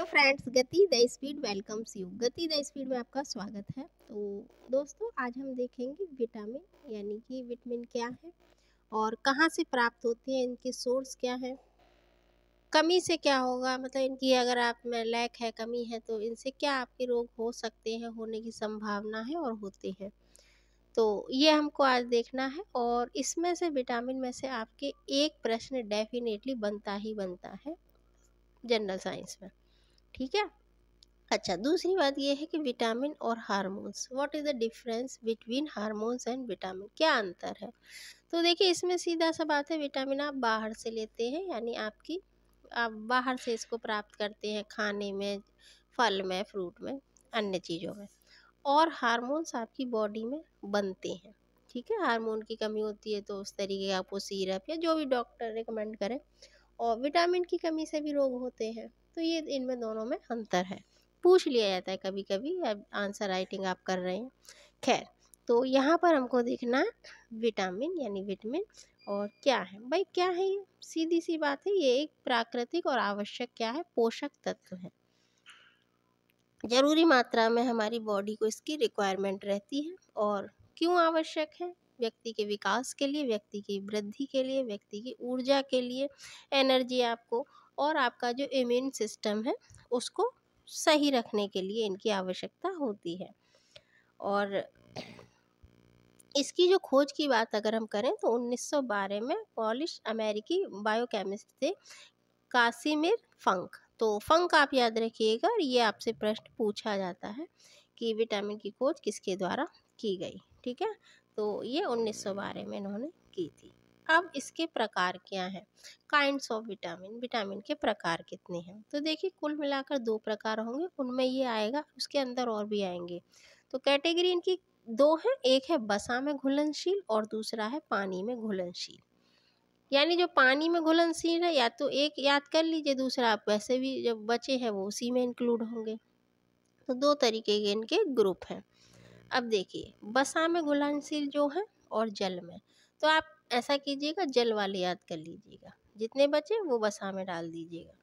Friends, गति the speed welcomes you. गति the speed में आपका स्वागत है। तो दोस्तों, आज हम देखेंगे विटामिन यानी कि विटामिन क्या है और कहाँ से प्राप्त होते हैं, इनके सोर्स क्या है, कमी से क्या होगा, मतलब इनकी अगर आप में लैक है, कमी है, तो इनसे क्या आपके रोग हो सकते हैं, होने की संभावना है और होते हैं। तो ये हमको आज देखना है और इसमें से विटामिन में से आपके एक प्रश्न डेफिनेटली बनता ही बनता है जनरल साइंस में। ठीक है। अच्छा, दूसरी बात यह है कि विटामिन और hormones, what is the difference between hormones and vitamin, क्या अंतर है। तो देखिए, इसमें सीधा सा बात है, विटामिन आप बाहर से लेते हैं, यानी आप बाहर से इसको प्राप्त करते हैं, खाने में, फल में, फ्रूट में, अन्य चीज़ों में। और हार्मोन्स आपकी बॉडी में बनते हैं। ठीक है, हार्मोन की कमी होती है तो उस तरीके का आपको सिरप या जो भी डॉक्टर रिकमेंड करे, और विटामिन की कमी से भी रोग होते हैं। तो ये इनमें दोनों में अंतर है, पूछ लिया जाता है कभी कभी, अब आंसर राइटिंग आप कर रहे हैं। खैर, तो यहाँ पर हमको देखना है विटामिन यानी विटामिन और क्या है। भाई क्या है ये, सीधी सी बात है, ये एक प्राकृतिक और आवश्यक क्या है, पोषक तत्व है। जरूरी मात्रा में हमारी बॉडी को इसकी रिक्वायरमेंट रहती है। और क्यों आवश्यक है, व्यक्ति के विकास के लिए, व्यक्ति की वृद्धि के लिए, व्यक्ति की ऊर्जा के लिए, एनर्जी आपको, और आपका जो इम्यून सिस्टम है उसको सही रखने के लिए इनकी आवश्यकता होती है। और इसकी जो खोज की बात अगर हम करें तो 1912 में पॉलिश अमेरिकी बायोकेमिस्ट थे कासिमिर फंक। तो फंक आप याद रखिएगा, और ये आपसे प्रश्न पूछा जाता है कि विटामिन की खोज किसके द्वारा की गई। ठीक है, तो ये 1912 में इन्होंने की थी। अब इसके प्रकार क्या हैं, काइंड्स ऑफ विटामिन, विटामिन के प्रकार कितने हैं। तो देखिए, कुल मिलाकर 2 प्रकार होंगे, उनमें ये आएगा, उसके अंदर और भी आएंगे। तो कैटेगरी इनकी 2 है, एक है वसा में घुलनशील और दूसरा है पानी में घुलनशील। यानी जो पानी में घुलनशील है, या तो एक याद कर लीजिए, दूसरा आप वैसे भी जो बचे हैं वो उसी में इंक्लूड होंगे। तो 2 तरीके के इनके ग्रुप हैं। अब देखिए, वसा में घुलनशील जो है और जल में, तो आप ऐसा कीजिएगा, जल वाले याद कर लीजिएगा, जितने बचे वो वसा में डाल दीजिएगा।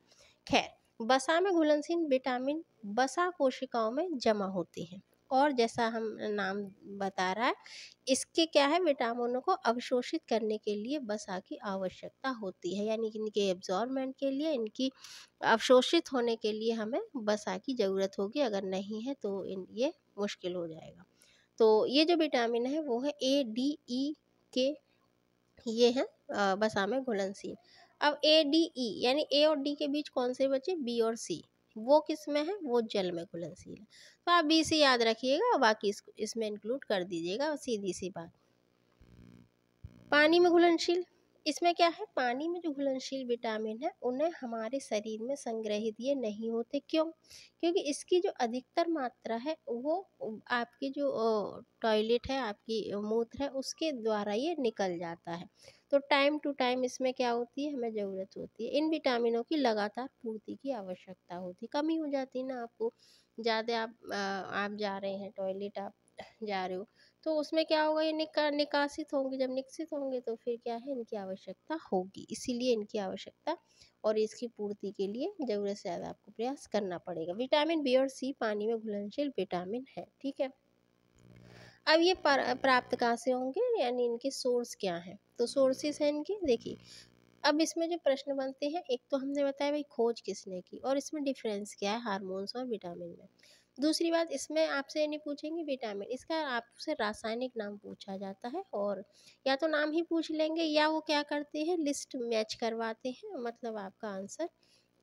खैर, वसा में घुलनशील विटामिन वसा कोशिकाओं में जमा होते हैं, और जैसा हम नाम बता रहा है, इसके क्या है, विटामिनों को अवशोषित करने के लिए वसा की आवश्यकता होती है। यानी कि इनके एब्जॉर्बमेंट के लिए, इनकी अवशोषित होने के लिए हमें वसा की ज़रूरत होगी, अगर नहीं है तो ये मुश्किल हो जाएगा। तो ये जो विटामिन है वो है ADE के, ये है वसा में घुलनशील। अब ADE यानी A और D के बीच कौन से बचे, B और C, वो किस में है, वो जल में घुलनशील है। तो आप B से याद रखिएगा, बाकी इसमें इंक्लूड कर दीजिएगा, सीधी सी बात। पानी में घुलनशील, इसमें क्या है, पानी में जो घुलनशील विटामिन है उन्हें हमारे शरीर में संग्रहित ये नहीं होते। क्यों, क्योंकि इसकी जो अधिकतर मात्रा है वो आपकी जो टॉयलेट है, आपकी मूत्र है, उसके द्वारा ये निकल जाता है। तो टाइम टू टाइम इसमें क्या होती है, हमें ज़रूरत होती है, इन विटामिनों की लगातार पूर्ति की आवश्यकता होती है। कमी हो जाती है ना आपको, ज़्यादा आप जा रहे हैं टॉयलेट, आप जा रहे हो, तो उसमें क्या होगा, ये निकासित होंगे, जब निकासित होंगे तो फिर क्या है, इनकी आवश्यकता होगी। इसीलिए इनकी आवश्यकता और इसकी पूर्ति के लिए ज़रूरत से ज़्यादा आपको प्रयास करना पड़ेगा। विटामिन B और C पानी में घुलनशील विटामिन है। ठीक है, अब ये प्राप्त कहाँ से होंगे, यानी इनके सोर्स क्या हैं। तो सोर्सेस हैं इनके, देखिए, अब इसमें जो प्रश्न बनते हैं, एक तो हमने बताया भाई खोज किसने की, और इसमें डिफरेंस क्या है हार्मोन्स और विटामिन में। दूसरी बात, इसमें आपसे ये नहीं पूछेंगे विटामिन, इसका आपसे रासायनिक नाम पूछा जाता है, और या तो नाम ही पूछ लेंगे, या वो क्या करते हैं, लिस्ट मैच करवाते हैं, मतलब आपका आंसर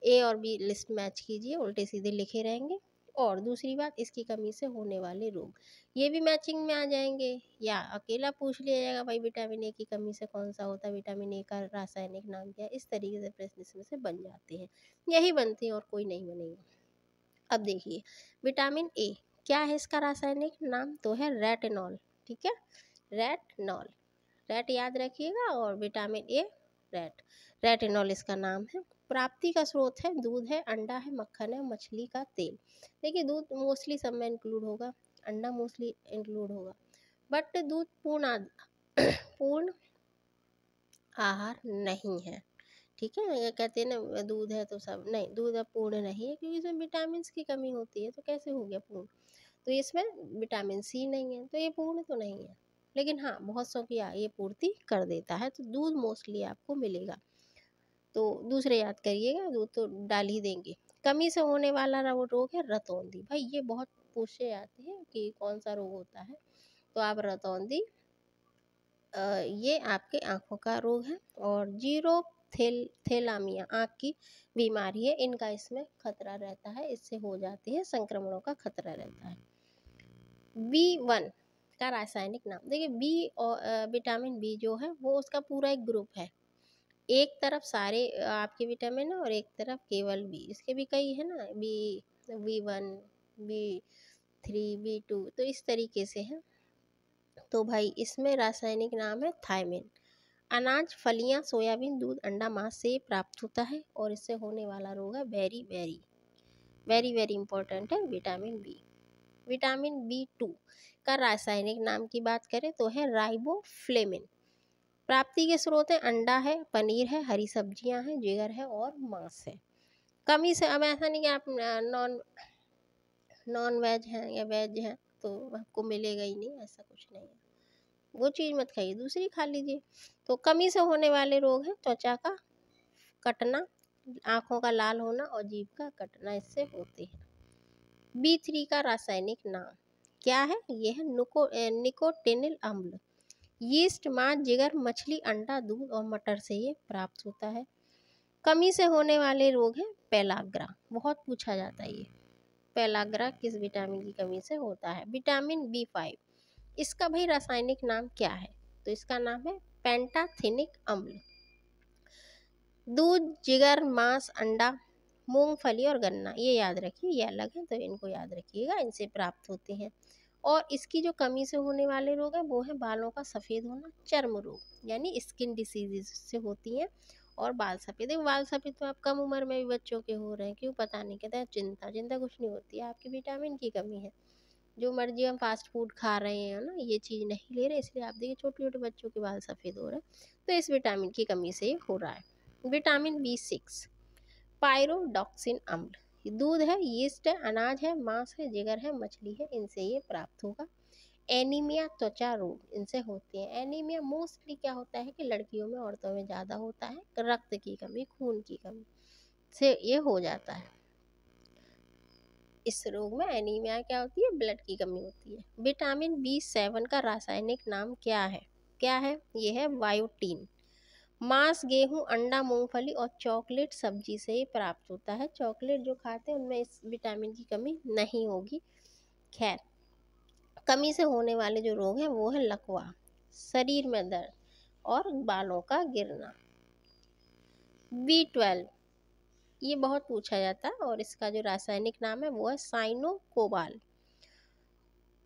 A और B लिस्ट मैच कीजिए, उल्टे सीधे लिखे रहेंगे। और दूसरी बात, इसकी कमी से होने वाले रोग, ये भी मैचिंग में आ जाएंगे। या अकेला पूछ लिया जाएगा, भाई विटामिन A की कमी से कौन सा होता है, विटामिन A का रासायनिक नाम क्या है। इस तरीके से प्रश्न इसमें से बन जाते हैं, यही बनते हैं और कोई नहीं बनेगा। अब देखिए, विटामिन A क्या है, इसका रासायनिक नाम तो है रेटिनॉल। ठीक है, रेटिनॉल, रेट याद रखिएगा, और विटामिन A रेटिनॉल इसका नाम है। प्राप्ति का स्रोत है दूध है, अंडा है, मक्खन है, मछली का तेल। देखिए, दूध मोस्टली सब में इंक्लूड होगा, अंडा मोस्टली इंक्लूड होगा, बट दूध पूर्ण आहार नहीं है। ठीक है, ये कहते हैं ना दूध है तो सब नहीं, दूध अब पूर्ण नहीं है क्योंकि इसमें विटामिन की कमी होती है, तो कैसे हो गया पूर्ण? तो इसमें विटामिन सी नहीं है, तो ये पूर्ण तो नहीं है। लेकिन हाँ, बहुत सौ की ये पूर्ति कर देता है, तो दूध मोस्टली आपको मिलेगा। तो दूसरे याद करिएगा, दूध तो डाल ही देंगे। कमी से होने वाला रोग है रतौंधी। भाई ये बहुत पूछे जाते हैं कि कौन सा रोग होता है, तो आप रतौंधी, ये आपके आँखों का रोग है। और जीरो थेलामिया आँख की बीमारी है, इनका इसमें खतरा रहता है, इससे हो जाती है, संक्रमणों का खतरा रहता है। B1 का रासायनिक नाम देखिए, बी और विटामिन बी जो है वो उसका पूरा एक ग्रुप है। एक तरफ सारे आपके विटामिन है और एक तरफ केवल बी, इसके भी कई है ना, B1, B3, B2, तो इस तरीके से है। तो भाई इसमें रासायनिक नाम है थायमिन। अनाज, फलियां, सोयाबीन, दूध, अंडा, मांस से प्राप्त होता है और इससे होने वाला रोग है very very very very important है विटामिन बी। विटामिन B2 का रासायनिक नाम की बात करें तो है राइबोफ्लेविन। प्राप्ति के स्रोत है अंडा है, पनीर है, हरी सब्जियां हैं, जिगर है और मांस है। कमी से, अब ऐसा नहीं कि आप नॉन नॉन वेज हैं या वेज हैं तो आपको मिलेगा ही नहीं, ऐसा कुछ नहीं है। वो चीज़ मत खाइए, दूसरी खा लीजिए। तो कमी से होने वाले रोग हैं त्वचा का कटना, आँखों का लाल होना और जीभ का कटना, इससे होते हैं। B3 का रासायनिक नाम क्या है? ये है निकोटिनिल अम्ल। यीस्ट, मांस, जिगर, मछली, अंडा, दूध और मटर से ये प्राप्त होता है। कमी से होने वाले रोग हैं पेलाग्रा, बहुत पूछा जाता है ये। पेलाग्रा किस विटामिन की कमी से होता है? Vitamin B5। इसका भाई रासायनिक नाम क्या है? तो इसका नाम है पेंटाथिनिक अम्ल। दूध, जिगर, मांस, अंडा, मूंगफली और गन्ना, ये याद रखिए, ये अलग है तो इनको याद रखिएगा, इनसे प्राप्त होते हैं। और इसकी जो कमी से होने वाले रोग हैं वो है बालों का सफ़ेद होना, चर्म रोग यानी स्किन डिसीजेज से होती हैं, और बाल सफ़ेद। देखो बाल सफ़ेद तो आप कम उम्र में भी बच्चों के हो रहे हैं, क्यों पता नहीं, कहते हैं चिंता, चिंता कुछ नहीं होती है, आपकी विटामिन की कमी है। जो मर्जी हम फास्ट फूड खा रहे हैं ना, ये चीज़ नहीं ले रहे, इसलिए आप देखिए छोटे छोटे बच्चों के बाल सफ़ेद हो रहे हैं, तो इस विटामिन की कमी से ये हो रहा है। विटामिन B6 पायरोडॉक्सिन अम्ल, दूध है, यीस्ट है, अनाज है, मांस है, जिगर है, मछली है, इनसे ये प्राप्त होगा। एनीमिया त्वचा रोग इनसे होते हैं। एनीमिया मोस्टली क्या होता है कि लड़कियों में, औरतों में ज़्यादा होता है, रक्त की कमी, खून की कमी से ये हो जाता है। इस रोग में एनीमिया क्या होती है? ब्लड की कमी होती है। विटामिन B7 का रासायनिक नाम क्या है? क्या है? ये है बायोटीन। मांस, गेहूं, अंडा, मूंगफली और चॉकलेट सब्जी से ही प्राप्त होता है। चॉकलेट जो खाते हैं उनमें इस विटामिन की कमी नहीं होगी। खैर, कमी से होने वाले जो रोग हैं वो है लकवा, शरीर में दर्द और बालों का गिरना। B12 ये बहुत पूछा जाता है और इसका जो रासायनिक नाम है वो है साइनोकोबाल।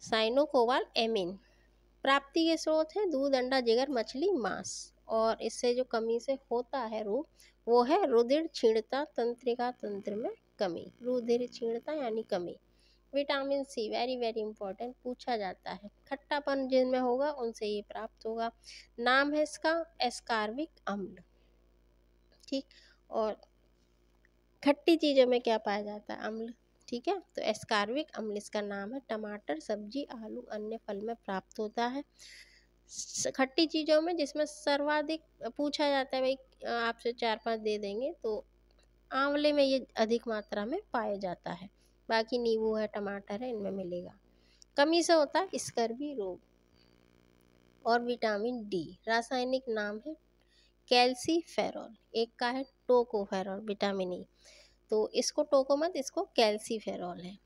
साइनोकोबाल एमीन। प्राप्ति के स्रोत हैं दूध, अंडा, जिगर, मछली, मांस। और इससे जो कमी से होता है रोग वो है रुधिर क्षीणता, तंत्रिका तंत्र में कमी, रुधिर क्षीणता यानी कमी। Vitamin C very very important, पूछा जाता है, खट्टापन जिनमें होगा उनसे ये प्राप्त होगा। नाम है इसका एस्कार्बिक अम्ल। ठीक, और खट्टी चीज़ों में क्या पाया जाता है? अम्ल। ठीक है, तो एस्कार्बिक अम्ल इसका नाम है। टमाटर, सब्जी, आलू, अन्य फल में प्राप्त होता है। खट्टी चीज़ों में जिसमें सर्वाधिक पूछा जाता है, भाई आपसे 4-5 दे देंगे, तो आंवले में ये अधिक मात्रा में पाया जाता है। बाकी नींबू है, टमाटर है, इनमें मिलेगा। कमी से होता है स्कर्वी रोग। और विटामिन डी रासायनिक नाम है कैल्सीफेरॉल। एक का है टोकोफेरॉल, विटामिन ई, तो इसको टोको मत, इसको कैल्सीफेरॉल है।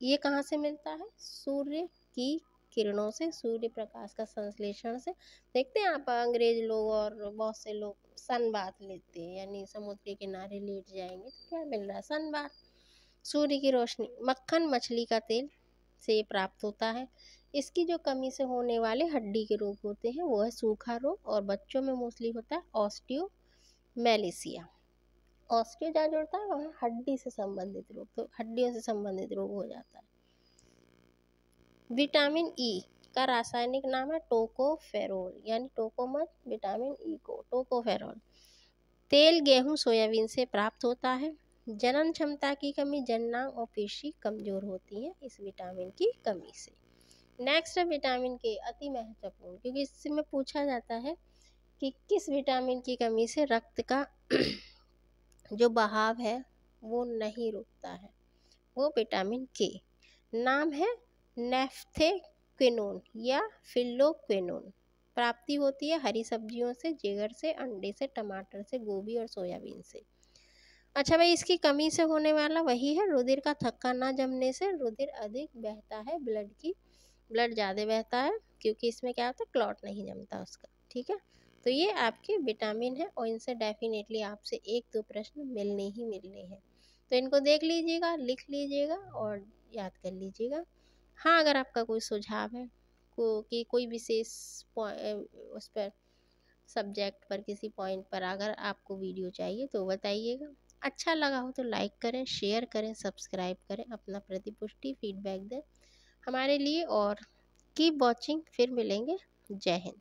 ये कहाँ से मिलता है? सूर्य की किरणों से, सूर्य प्रकाश का संश्लेषण से। देखते हैं आप अंग्रेज लोग और बहुत से लोग सन बाथ लेते हैं, यानी समुद्र के किनारे लेट जाएंगे तो क्या मिल रहा है? सन बाथ, सूर्य की रोशनी। मक्खन, मछली का तेल से प्राप्त होता है। इसकी जो कमी से होने वाले हड्डी के रोग होते हैं वो है सूखा रोग, और बच्चों में मोस्टली होता है ऑस्टियोमेलेसिया। ऑस्टियो जहाँ जुड़ता है वहाँ हड्डी से संबंधित रोग, तो हड्डियों से संबंधित रोग हो जाता है। विटामिन ई का रासायनिक नाम है टोकोफेरोल, यानी टोको मत, विटामिन ई को टोकोफेरोल। तेल गेहूँ सोयाबीन से प्राप्त होता है। जनन क्षमता की कमी, जननांग और पेशी कमजोर होती है इस विटामिन की कमी से। नेक्स्ट है विटामिन के, अति महत्वपूर्ण, क्योंकि इसमें पूछा जाता है कि किस विटामिन की कमी से रक्त का जो बहाव है वो नहीं रुकता है, वो विटामिन के। नाम है नेफ्थेक्विनोन या फिल्लोक्विनोन। प्राप्ति होती है हरी सब्जियों से, जिगर से, अंडे से, टमाटर से, गोभी और सोयाबीन से। अच्छा भाई, इसकी कमी से होने वाला वही है रुधिर का थक्का ना जमने से रुधिर अधिक बहता है, ब्लड ज़्यादा बहता है, क्योंकि इसमें क्या होता है, क्लॉट नहीं जमता उसका। ठीक है, तो ये आपके विटामिन है और इनसे डेफिनेटली आपसे 1-2 प्रश्न मिलने ही मिलने हैं। तो इनको देख लीजिएगा, लिख लीजिएगा और याद कर लीजिएगा। हाँ, अगर आपका कोई सुझाव है कि कोई विशेष उस पर सब्जेक्ट पर, किसी पॉइंट पर अगर आपको वीडियो चाहिए तो बताइएगा। अच्छा लगा हो तो लाइक करें, शेयर करें, सब्सक्राइब करें, अपना प्रतिपुष्टि फीडबैक दें हमारे लिए और कीप वॉचिंग। फिर मिलेंगे। जय हिंद।